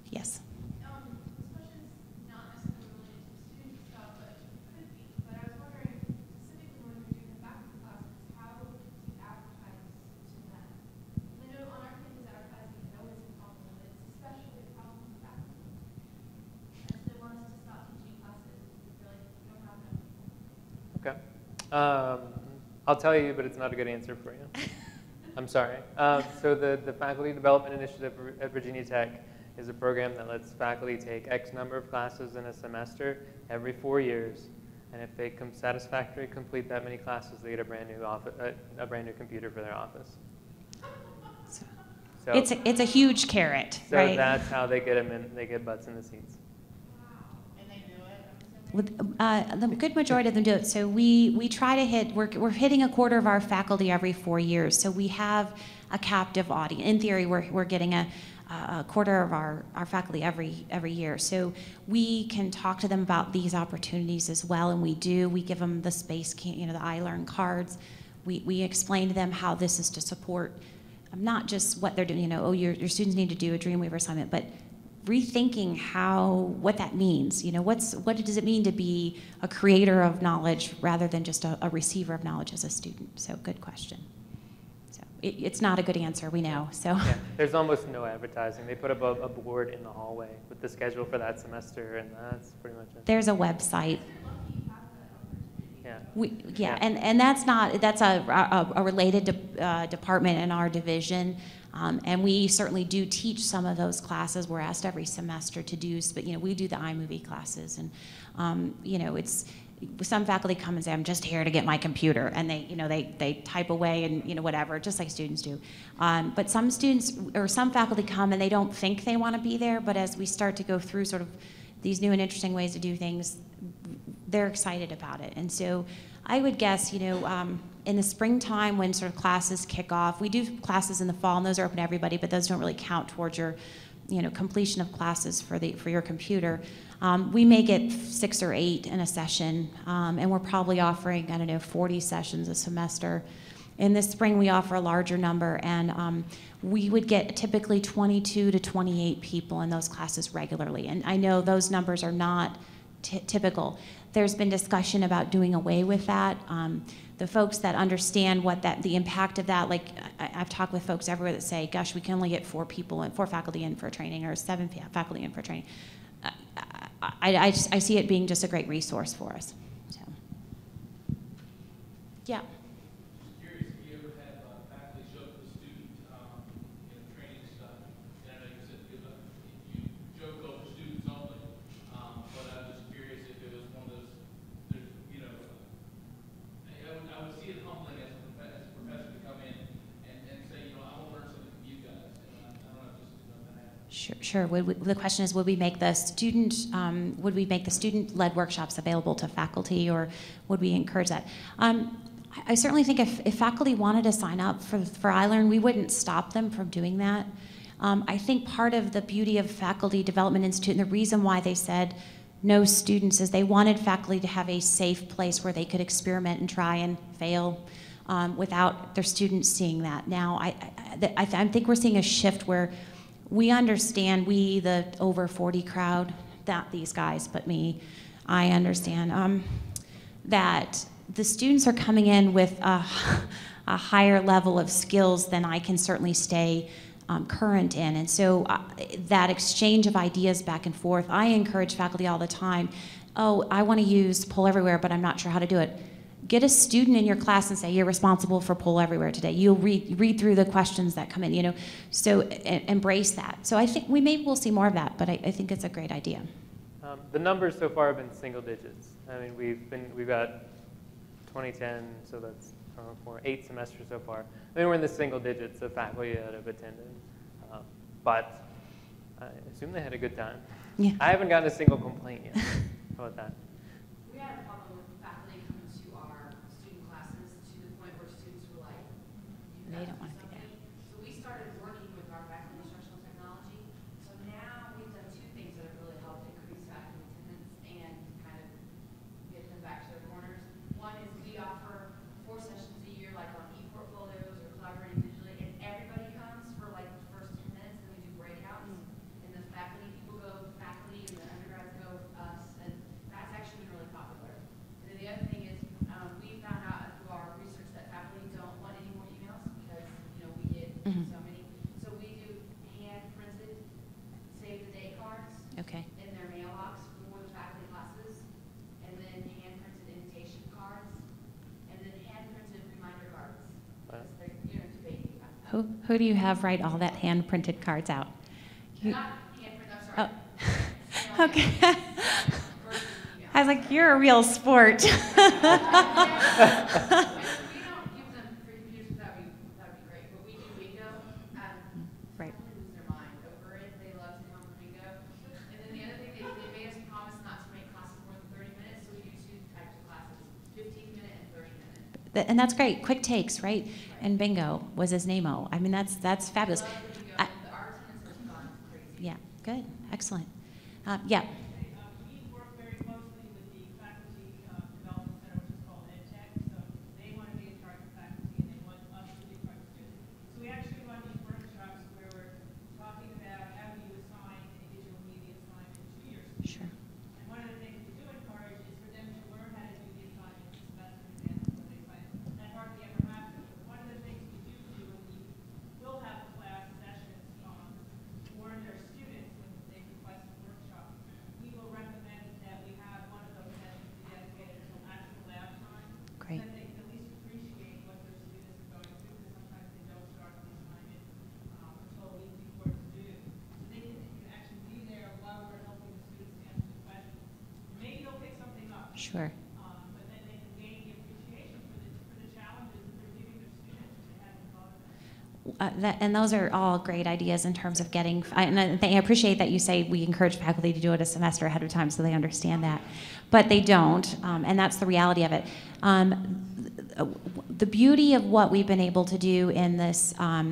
Yes. This question is not necessarily related to student stuff, but could be. But I was wondering, specifically when we're doing the faculty classes, how do you advertise to them? I know on our campus, advertising is always a problem, but it's especially a problem for faculty. And so they want us to stop teaching classes because they're like, we don't have enough people. Okay. I'll tell you, but it's not a good answer for you. I'm sorry. So the Faculty Development Initiative at Virginia Tech is a program that lets faculty take X number of classes in a semester every 4 years, and if they satisfactorily complete that many classes, they get a brand new computer for their office. So It's a huge carrot, so right? that's how they get them in. They get butts in the seats. The good majority of them do it. So we try to hit, we're hitting a quarter of our faculty every 4 years. So we have a captive audience. In theory, we're getting a quarter of our faculty every year. So we can talk to them about these opportunities as well, and we do. We give them the SpaceCamp, you know, the iLearn cards. We explain to them how this is to support not just what they're doing, you know, oh, your students need to do a Dreamweaver assignment, but rethinking what that means. You know, what does it mean to be a creator of knowledge rather than just a receiver of knowledge as a student? So good question. So it's not a good answer, we know. So Yeah, there's almost no advertising. They put up a board in the hallway with the schedule for that semester, and that's pretty much it. there's a website. Yeah. And that's a related department in our division. And we certainly do teach some of those classes. We're asked every semester to do, but you know, we do the iMovie classes, and you know, it's some faculty come and say, "I'm just here to get my computer," and they type away and you know whatever, just like students do. But some students or some faculty come and they don't think they want to be there, but as we start to go through sort of these new and interesting ways to do things, they're excited about it. And so I would guess, you know, in the springtime when sort of classes kick off, we do classes in the fall, and those are open to everybody, but those don't really count towards your, you know, completion of classes for your computer. We may get 6 or 8 in a session, and we're probably offering, I don't know, 40 sessions a semester. In the spring, we offer a larger number, and we would get typically 22 to 28 people in those classes regularly. And I know those numbers are not typical. There's been discussion about doing away with that. The folks that understand what the impact of that, like I've talked with folks everywhere that say, gosh, we can only get 4 faculty in for training, or 7 faculty in for training. I see it being just a great resource for us. So, yeah. Sure. The question is, would we make the student-led workshops available to faculty, or would we encourage that? I certainly think if faculty wanted to sign up for iLearn, we wouldn't stop them from doing that. I think part of the beauty of Faculty Development Institute, and the reason why they said no students, is they wanted faculty to have a safe place where they could experiment and try and fail without their students seeing that. Now, I think we're seeing a shift where we understand, the over 40 crowd, not these guys, but me, I understand that the students are coming in with a higher level of skills than I can certainly stay current in. And so that exchange of ideas back and forth, I encourage faculty all the time, oh, I want to use Poll Everywhere, but I'm not sure how to do it. Get a student in your class and say, you're responsible for Poll Everywhere today. You'll read through the questions that come in, so embrace that. So I think we'll see more of that, but I think it's a great idea. The numbers so far have been single digits. I mean, we've got 2010, so that's 8 semesters so far. I mean, we're in the single digits of faculty that have attended, but I assume they had a good time. Yeah. I haven't gotten a single complaint yet. How about that? We had a problem with faculty coming to our student classes to the point where students were like, They don't want to be there. So we started working with our faculty instructional technology. So now we've done 2 things that have really helped increase faculty attendance and kind of get them back to their corners. One is we offer 4 sessions a year, like on e-portfolios or collaborating digitally, and everybody comes for like the first 10 minutes, and we do breakouts. And the faculty, people go with faculty, and the undergrads go with us, and that's actually been really popular. And then the other thing is, we found out through our research that faculty don't want any more emails because, we get so many. So we do hand-printed save-the-day cards Okay. in their mailbox for the faculty classes, and then hand-printed invitation cards, and then hand-printed reminder cards. Because they're, debating about that. Who do you have write all that hand-printed cards out? Not hand-printed, I'm sorry. Oh. Okay. I was like, you're a real sport. We don't give them free computers, that would be great, but we do bingo. Right. People lose their mind over it. They love to come to bingo. And then the other thing, they made us promise not to make classes more than 30 minutes, so we do 2 types of classes, 15-minute and 30-minute. And that's great. Quick takes, right? And bingo was his name-o. I mean, that's fabulous. Love the bingo. Our attendance has gone crazy. Yeah, good. Excellent. Yeah. We work very closely with the Faculty Development Center, which is called EdTech. So they want to be in charge of faculty, and they want us to be in charge of students. So we actually run these workshops where we're talking about how do you assign a digital media assignment to your students. Sure. And one of the things we do encourage is for them to learn how to do the assignments the semester in advance when they plan. That hardly ever happens. But one of the things we do when we will have class sessions for their students when they request a workshop, we will recommend that we have one of those sessions dedicated to actual lab time. Great. So that they can at least appreciate what their students are going through, because sometimes they don't start the assignment until a week before it's due. So they can actually be there while we're helping the students answer the questions. Maybe they'll pick something up. Sure. But then they can gain the appreciation for the challenges that they're giving their students that they haven't thought about. And those are all great ideas in terms of getting, and I appreciate that you say we encourage faculty to do it a semester ahead of time so they understand that. But they don't, and that's the reality of it. The beauty of what we've been able to do in this, I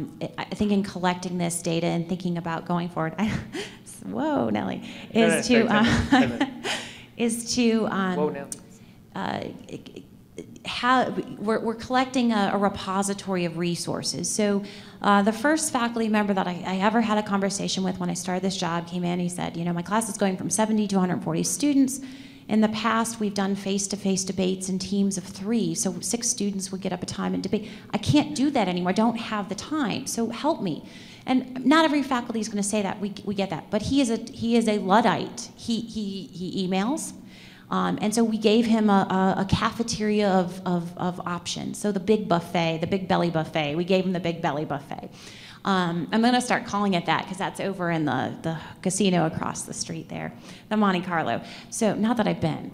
think in collecting this data and thinking about going forward, whoa, Nellie, is to, Whoa, now. we're collecting a repository of resources. So the first faculty member that I ever had a conversation with when I started this job came in. He said, you know, my class is going from 70 to 140 students. In the past, we've done face-to-face debates in teams of 3, so 6 students would get up a time and debate. I can't do that anymore. I don't have the time, so help me. And not every faculty is going to say that. We get that. But he is a Luddite. He emails. And so we gave him a cafeteria of options. So the big buffet, the big belly buffet. We gave him the big belly buffet. I'm going to start calling it that because that's over in the casino across the street there, the Monte Carlo. So not that I've been.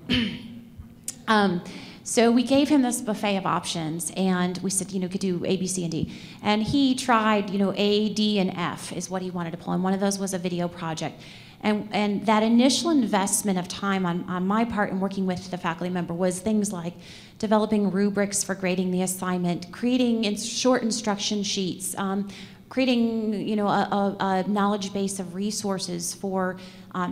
So we gave him this buffet of options, and we said, you know, could do A, B, C, and D. And he tried, you know, A, D, and F is what he wanted to pull, and one of those was a video project. And that initial investment of time on my part in working with the faculty member was things like developing rubrics for grading the assignment, creating short instruction sheets, creating, you know, a knowledge base of resources for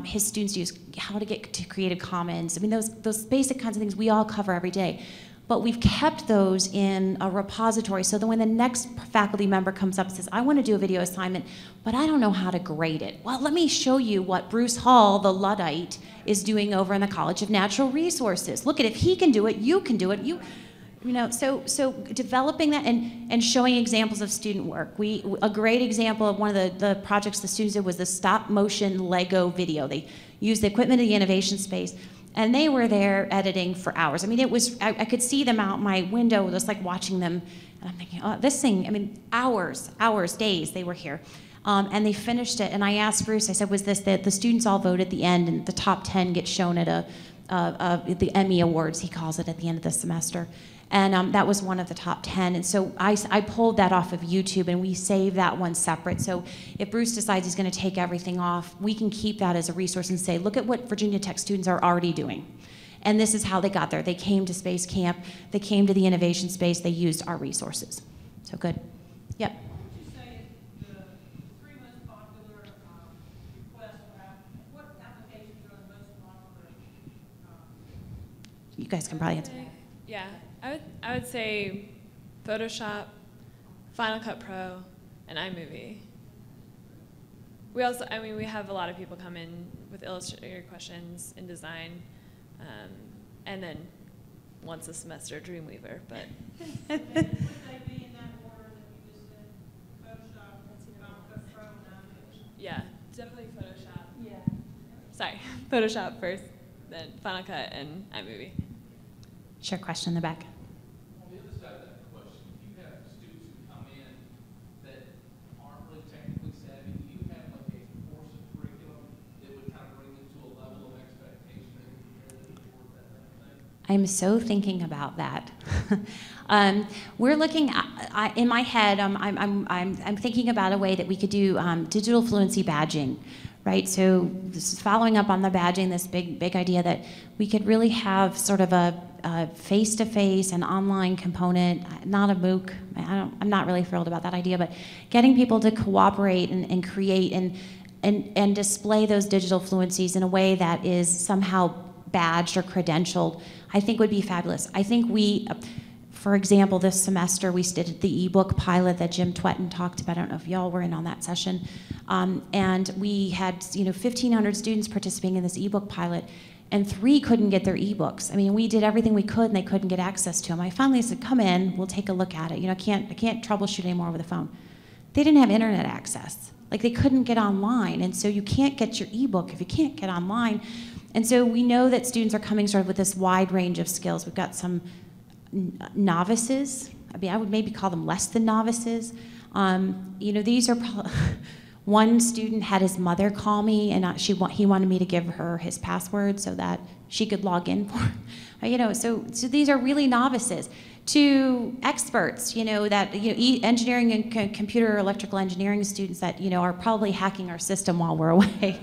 his students to use, how to get to Creative Commons. I mean, those basic kinds of things we all cover every day. But we've kept those in a repository so that when the next faculty member comes up and says, I want to do a video assignment, but I don't know how to grade it. Well, let me show you what Bruce Hall, the Luddite, is doing over in the College of Natural Resources. Look at, if he can do it, you can do it. You know, so developing that and showing examples of student work. A great example of one of the projects the students did was the stop motion Lego video. They used the equipment of the innovation space, and they were there editing for hours. I mean, it was, I could see them out my window, just like watching them, and I'm thinking, oh, this thing, I mean, hours, days they were here. And they finished it, and I asked Bruce, I said, was this that the students all vote at the end, and the top 10 get shown at the Emmy Awards, he calls it, at the end of the semester. And that was one of the top 10. And so I pulled that off of YouTube, and we saved that one separate. So if Bruce decides he's going to take everything off, we can keep that as a resource and say, look at what Virginia Tech students are already doing. And this is how they got there. They came to SpaceCamp. They came to the innovation space. They used our resources. So good. Yep. What would you say the 3 most popular requests are? What applications are the most popular? You guys can probably answer that. Yeah, I would say Photoshop, Final Cut Pro, and iMovie. We also, I mean, we have a lot of people come in with Illustrator questions in design, and then once a semester Dreamweaver. But Would they be in that order that you just said? Photoshop, Final Cut Pro, and iMovie? yeah, definitely Photoshop. Yeah. Sorry, Photoshop first, then Final Cut and iMovie. Sure, question in the back. On the other side of that question, if you have students who come in that aren't really technically savvy, do you have like a course of curriculum that would kind of bring them to a level of expectation that would prepare them toward that kind of thing? I'm so thinking about that. We're looking at, in my head, I'm thinking about a way that we could do digital fluency badging, right? So this is following up on the badging, this big idea that we could really have sort of a face-to-face and online component, not a MOOC. I'm not really thrilled about that idea, but getting people to cooperate and create and display those digital fluencies in a way that is somehow badged or credentialed, I think would be fabulous. I think we, for example, this semester we did the ebook pilot that Jim Twetton talked about. I don't know if y'all were in on that session. And we had 1,500 students participating in this ebook pilot, and 3 couldn't get their ebooks. I mean, we did everything we could, and they couldn't get access to them. I finally said, come in, we'll take a look at it. I can't troubleshoot anymore over the phone. They didn't have internet access. Like, they couldn't get online, and so you can't get your ebook if you can't get online. And so we know that students are coming sort of with this wide range of skills. We've got some novices. I mean, I would maybe call them less than novices. These are one student had his mother call me, and he wanted me to give her his password so that she could log in for him. So these are really novices. To experts, engineering and computer electrical engineering students that are probably hacking our system while we're away.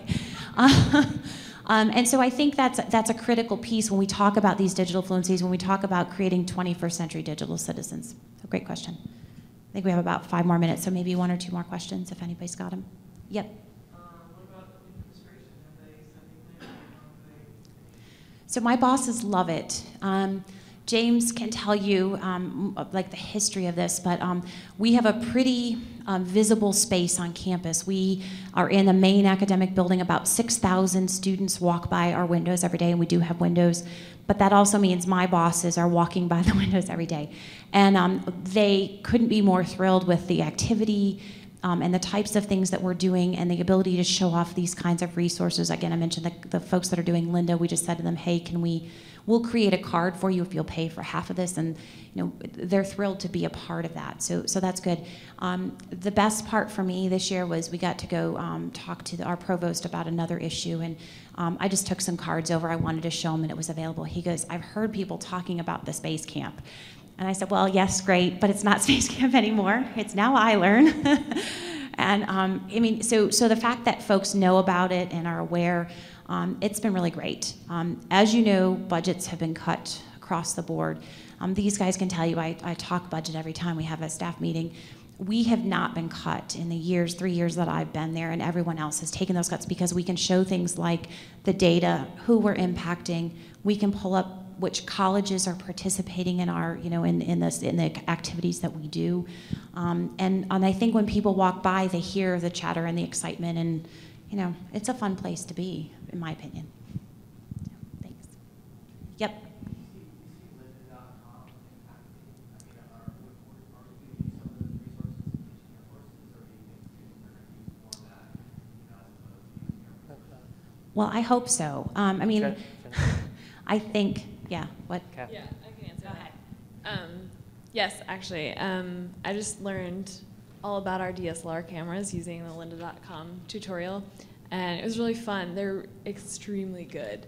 And so I think that's a critical piece when we talk about these digital fluencies, when we talk about creating 21st century digital citizens. So great question. I think we have about 5 more minutes, so maybe 1 or 2 more questions if anybody's got them. Yep. What about administration? Have they said anything? So my bosses love it. James can tell you like the history of this, but we have a pretty visible space on campus. We are in the main academic building. About 6,000 students walk by our windows every day, and we do have windows. But that also means my bosses are walking by the windows every day. And they couldn't be more thrilled with the activity and the types of things that we're doing and the ability to show off these kinds of resources. Again, I mentioned the folks that are doing Linda. We just said to them, hey, we'll create a card for you if you'll pay for half of this. And they're thrilled to be a part of that. So that's good. The best part for me this year was we got to go talk to our provost about another issue. And I just took some cards over. I wanted to show him, and it was available. He goes, I've heard people talking about the SpaceCamp. And I said, well, yes, great, but it's not SpaceCamp anymore. It's now iLearn. And I mean, so the fact that folks know about it and are aware, it's been really great. As you know, budgets have been cut across the board. These guys can tell you, I talk budget every time we have a staff meeting. We have not been cut in the 3 years that I've been there, and everyone else has taken those cuts because we can show things like the data, who we're impacting. We can pull up which colleges are participating in our, in the activities that we do. And I think when people walk by, they hear the chatter and the excitement, and it's a fun place to be, in my opinion. So, thanks. Yep. Well, I hope so. I mean, I think, yeah, what? Yeah, I can answer that. Yes, actually. I just learned all about our DSLR cameras using the lynda.com tutorial, and it was really fun. They're extremely good.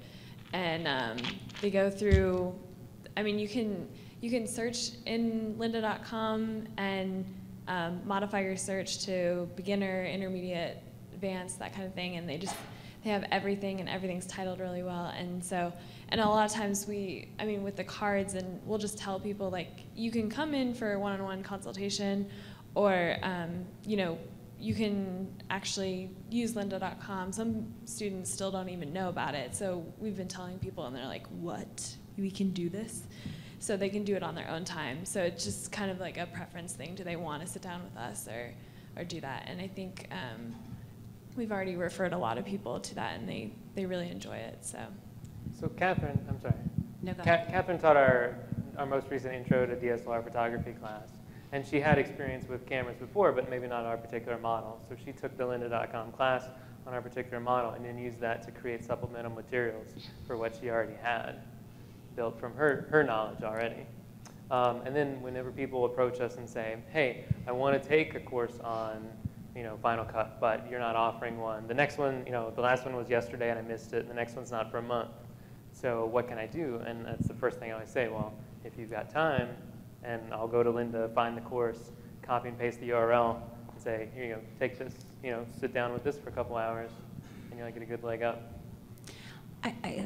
And they go through, I mean, you can search in lynda.com and modify your search to beginner, intermediate, advanced, that kind of thing, and they have everything, and everything's titled really well. And a lot of times with the cards, and we'll just tell people, like, you can come in for a one-on-one consultation, or you can actually use lynda.com. Some students still don't even know about it, so we've been telling people, and they're like, what? We can do this? So they can do it on their own time. So it's just kind of like a preference thing. Do they want to sit down with us or do that? And I think we've already referred a lot of people to that, and they really enjoy it. So Katherine, I'm sorry. No, go ahead. Katherine taught our most recent intro to DSLR photography class, and she had experience with cameras before, but maybe not our particular model. So she took the lynda.com class on our particular model and then used that to create supplemental materials for what she already had built from her knowledge already. And then whenever people approach us and say, hey, I want to take a course on Final Cut, but you're not offering one. The next one, the last one was yesterday and I missed it, and the next one's not for a month. So what can I do? And that's the first thing I always say, well, if you've got time, and I'll go to Lynda, find the course, copy and paste the URL, and say, here you go, take this, sit down with this for a couple hours, and you'll get a good leg up.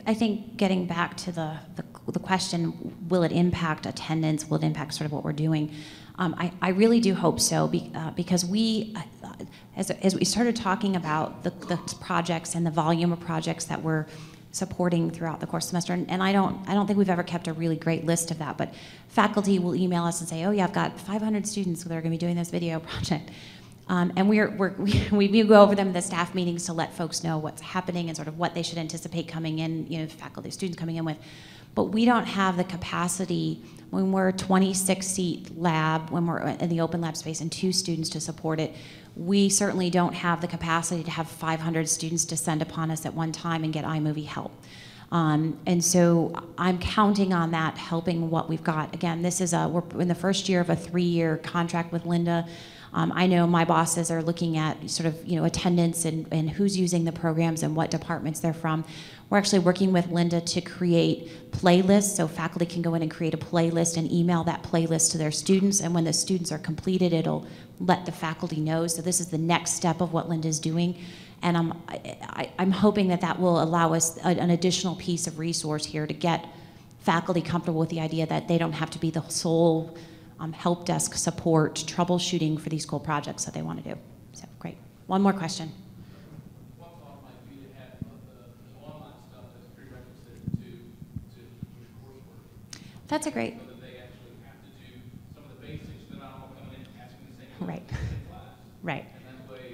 I think getting back to the question, will it impact attendance? Will it impact sort of what we're doing? I really do hope so, because as we started talking about the projects and the volume of projects that we're supporting throughout the course semester, and I don't think we've ever kept a really great list of that, but faculty will email us and say, oh yeah, I've got 500 students that are going to be doing this video project. And we go over them in the staff meetings to let folks know what's happening and sort of what they should anticipate coming in, faculty, students coming in with. But we don't have the capacity when we're a 26-seat lab, when we're in the open lab space and 2 students to support it. We certainly don't have the capacity to have 500 students descend upon us at one time and get iMovie help. And so I'm counting on that helping what we've got. Again, we're in the first year of a 3-year contract with Lynda. I know my bosses are looking at sort of attendance and who's using the programs and what departments they're from. We're actually working with Lynda to create playlists, so faculty can go in and create a playlist and email that playlist to their students, and when the students are completed, it'll let the faculty know. So this is the next step of what Lynda's doing, and I'm hoping that will allow us an additional piece of resource here to get faculty comfortable with the idea that they don't have to be the sole help desk support troubleshooting for these cool projects that they want to do. So great. One more question. What thought might be to have the online stuff as prerequisite to your coursework? That's a great. So that they actually have to do some of the basics. They're not all coming in and asking the same Right. questions in class. Right. And that way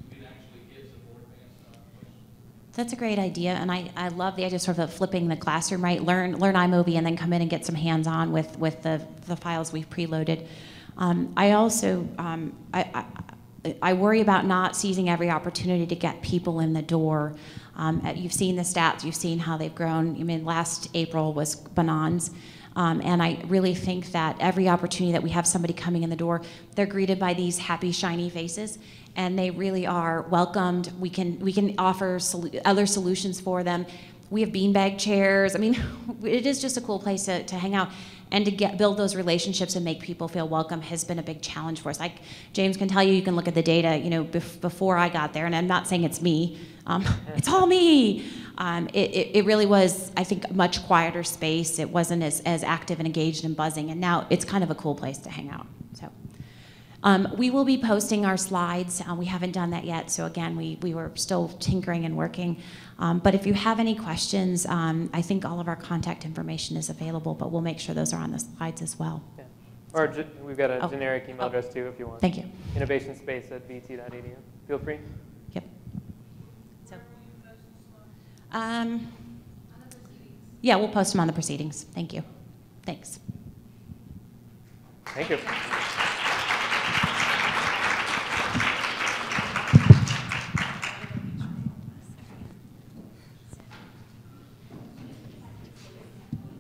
you can actually get some more advanced questions. That's a great idea, and I love the idea of sort of flipping the classroom, right? Learn iMovie and then come in and get some hands-on with the files we've preloaded. I also I worry about not seizing every opportunity to get people in the door. You've seen the stats, you've seen how they've grown. I mean, last April was bananas. And I really think that every opportunity that we have somebody coming in the door, they're greeted by these happy, shiny faces, and they really are welcomed. We can offer other solutions for them. We have beanbag chairs. I mean, it is just a cool place to hang out. And to build those relationships and make people feel welcome has been a big challenge for us. Like James can tell you, you can look at the data, you know, before I got there, and I'm not saying it's me, it's all me. It really was, I think, a much quieter space. It wasn't as active and engaged and buzzing, and now it's kind of a cool place to hang out. So we will be posting our slides. We haven't done that yet, so again, we were still tinkering and working. But if you have any questions, I think all of our contact information is available, but we'll make sure those are on the slides as well. Yeah. Or we've got a generic email address too if you want. Thank you. Innovationspace@vt.edu. Feel free. Yep. So, yeah, we'll post them on the proceedings. Thank you. Thanks. Thank you.